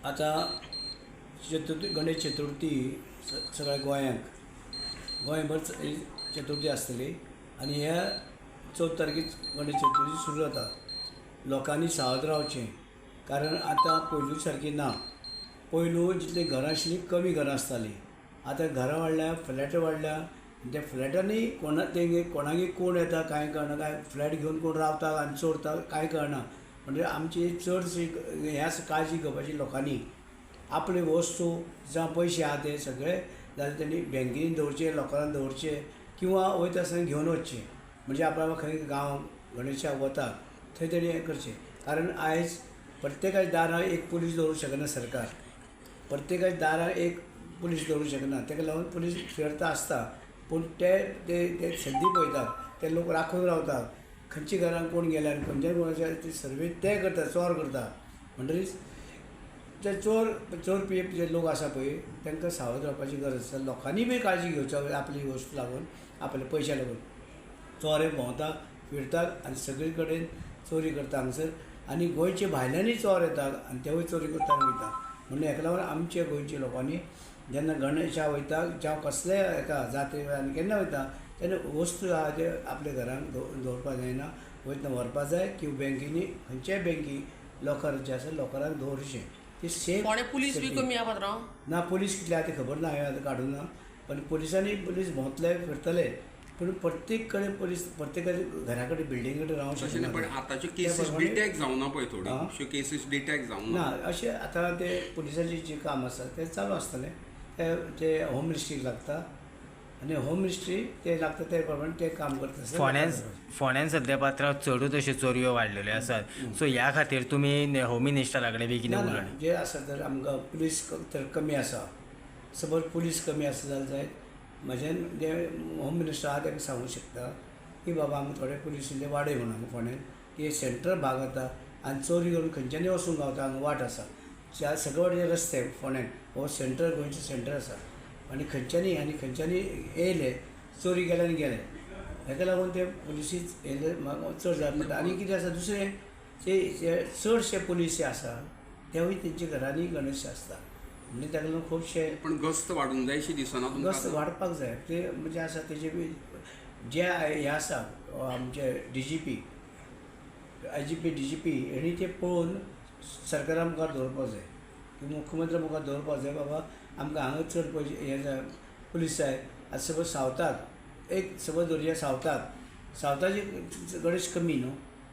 आता चतुर्थी गणेश चतुर्थी सगळ्या गोंयभर चतुर्थी आसतली आनी ह्या 14 तारखेक गणेश चतुर्थी सुरू जाता. लोकांनी सावध रावचें, कारण आतां पयलू सारकी ना. पयलू जितली घरां आशिल्लीं कमी घरां आसतालीं. आतां घरां वाडल्या, फ्लॅट वाडल्या. त्या फ्लॅटांनी कोणागेर कोण येता कांय कळना, काय फ्लॅट घेवन कोण रावता आनी चोरता कांय कळना. म्हणजे आमची चडशी ह्याच काळजी घेवपाची लोकांनी आपले वस्तू जावं पयशे आहा ते सगळे जाल्यार तेणी बँकेनी दवरचे, लोकांनी दवरचे किंवा वयता आसतना घेवन वचचे. म्हणजे आपल्याक खंय गांव गणेशाक वता थंय तेणी हें करचें. कारण आयज प्रत्येकाच्या दारां एक पुलीस दवरूंक शकना सरकार. प्रत्येकाच्या दारां एक पुलीस दवरूंक शकना. ताका लागून पुलीस फिरता आसता, पूण ते संदी पळयतात, ते लोक राखून रावतात. खंयच्या घरान कोण गेल्या आनी खंयच्या कोणाच्या ती सर्वे ते करता, चोर करता. म्हणटरीच जे चोर पियेप जे लोक आसा पळय तांकां सावध रावपाची गरज आसा. लोकांनी बी काळजी घेवची आपली वस्त लागून, आपल्या पयशा लागून. चोर हे भोंवता फिरतात आनी सगळे कडेन चोरी करता हांगसर. आनी गोंयचे भायल्यांनी चोर येतात आनी तेवूय चोरी करता वयता. म्हणून हेका लागून आमच्या गोंयच्या लोकांनी जेन्ना गणेशा वयता जावं कसलेय हेका जात्रेक आनी केन्ना वयता तेन्ना वस्तू आहा ते आपल्या घरान दवरपाक जायना. वयतना व्हरपाक जाय किंवा बँकेनी खंयच्याय बँकी लॉकर जे आसा लॉकरान दवरचें. ते सेफ. पुलीस बी कमी आहा पात्रांव ना, पुलीस कितले आहा ते खबर ना, हांवें आतां काडूंक ना. पण पुलीस भोंवतले फिरतले, पूण प्रत्येक कडेन पुलीस प्रत्येकाच्या घरा कडेन बिल्डिंगे कडेन रावंक शकना. पण आतांच्यो केसीस डिटेक्ट जावना पळय, थोड्यो केसीस डिटेक्ट जावना ना. अशें आतां ते पुलिसाचें जें काम आसा तें चालू आसतलें. ते होम मिनिस्ट्रीक लागता आनी होम मिनिस्ट्री ते लागता ते प्रमाणे ते काम करता. फोंड्यान सद्या पात्रांव चडूच अश्यो चोरयो वाडलेल्यो आसात. सो ह्या खातीर तुमी होम मिनिस्टरा कडेन बी कितें उलयलें? जे आसा तर आमकां पुलीस तर कमी आसा. सपोज पुलीस कमी आसा जाल्यार म्हज्यान जे होम मिनिस्टर आहा ताका सांगूंक शकता की बाबा आमकां थोडे पुलीस इल्ले वाडय म्हणून हांगा फोंड्यान. की सेंट्रल भाग जाता आनी चोरी करून खंयच्यानी वचूंक गावता. हांगा वाट आसा सगळे वाटेचे रस्ते फोंड्यान. हो सेंटर गोंयचें सेंटर आसा आनी खंयच्यानी येयले चोरी केले आनी गेले. हेका लागून ते पुलिसीच येयले म्हाका चड जाय पडटा. आनी कितें आसा दुसरें जे चडशे पुलीस जे आसा तेवूय तेंच्या घरांनी गणेश आसता. म्हणजे ताका लागून खुबशे पण गस्त वाडूंक जाय अशी दिसना तुमकां? गस्त वाडपाक जाय. ते म्हणजे आसा तेजे बी जे हे आसा आमचे DGP DGP हेणी ते पळोवन सरकारा मुखार दवरपाक जाय किंवा मुख्यमंत्री मुखार दवरपाक जाय. बाबा आमकां हांगा चड पयशे हे जाय पुलीस जाय. आतां सपोज सावथाक एक सपोज दर्या सावथाचे गणेश कमी न्हू.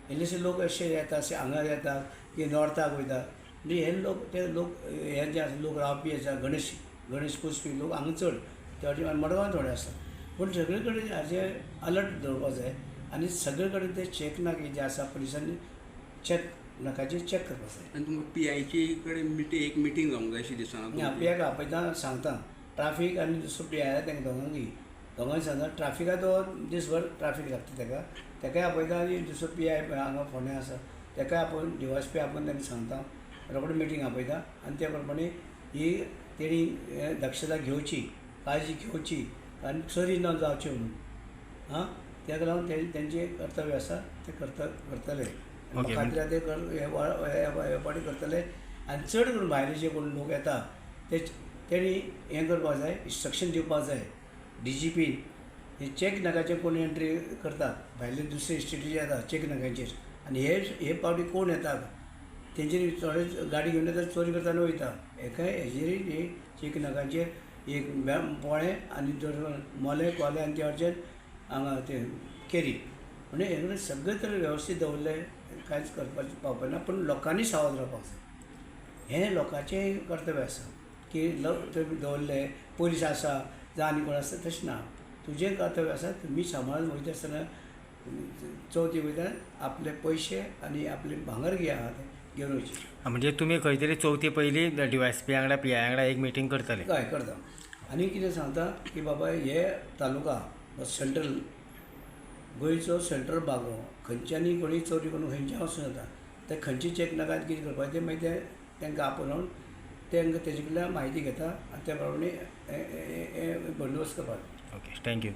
इल्लेशे लोक अशे येता अशे हांगा येतात की नॉर्थाक वयता. म्हणजे हे लोक हे जे आसा लोक रावपी आसा गणेश पुजपी लोक हांगा चड ते मडगांवां थोडे आसा. पूण सगळे कडेन हाजे अलर्ट दवरपाक जाय आनी सगळे कडेन ते चॅक नाके जे आसा पुलिसांनी चॅक नाकाचेर चॅक करपाक जाय. आनी तुमकां PI कडेन एक मिटींग जावंक जाय अशी दिसना? PIक आपयता सांगता ट्राफीक आनी दुसरो PI तांकां दोगांय सांगता. ट्राफिका तो दीसभर ट्राफीक लागता ताकाय आपयता आनी दुसरो PI हांगा फोंड्या आसा ताकाय आपोवन DYSP आपोवन तांकां सांगता. रोखडे मिटींग आपयता आनी त्या प्रमाणे ही तेणी दक्षता घेवची, काळजी घेवची आनी चोरी न जावची म्हणून. हां, ताका लागून तेंचें कर्तव्य आसा ते करतले. खातीर ते वेपारी करतले. आनी चड करून भायले जे कोण लोक येता तेणी हें करपाक जाय, इंस्ट्रक्शन दिवपाक जाय. DGP हे चॅक नाकाचेर कोण एंट्री करतात भायले दुसरे स्टेटीचे येता चॅक नाकाचेर आनी हे फावटी कोण येतात तेंचेर थोडे गाडी घेवन येता चोरी करताना वयता. हेजेर चॅक नाकाचेर एक पोळे आनी मोले कोले आनी ते वटेच्यान हांगा ते केरी. म्हणजे हे कडेन सगळे तर वेवस्थीत दवरले कांयच करपाचें पावपाना. पूण लोकांनी सावध रावपाक जाय. हें लोकांचें कर्तव्य आसा की दवरले पुलीस आसा जावं आनी कोण आसा तशें ना. तुजें कर्तव्य आसा तुमी सांबाळून वयता आसतना चवथी वयता आपले पयशे आनी आपले भांगर कितें आहा तें घेवन वयचें. म्हणजे तुमी खंय तरी चवथी पयलीं DYSP वांगडा PI वांगडा एक मिटींग करतले? हय करता. आनी कितें सांगता की बाबा हे तालुका सेंट्रल गोंयचो सेंट्रल भाग हो खंयच्यानी कोणी चोरी करून खंयच्या वचूं जाता. ते खंयची चॅक नाका कितें करपाचें तें मागीर ते तांकां आपोवन तांकां तेजे कडल्यान म्हायती घेता आनी त्या प्रमाणे बंदोबस्त करपाक. Okay, thank you.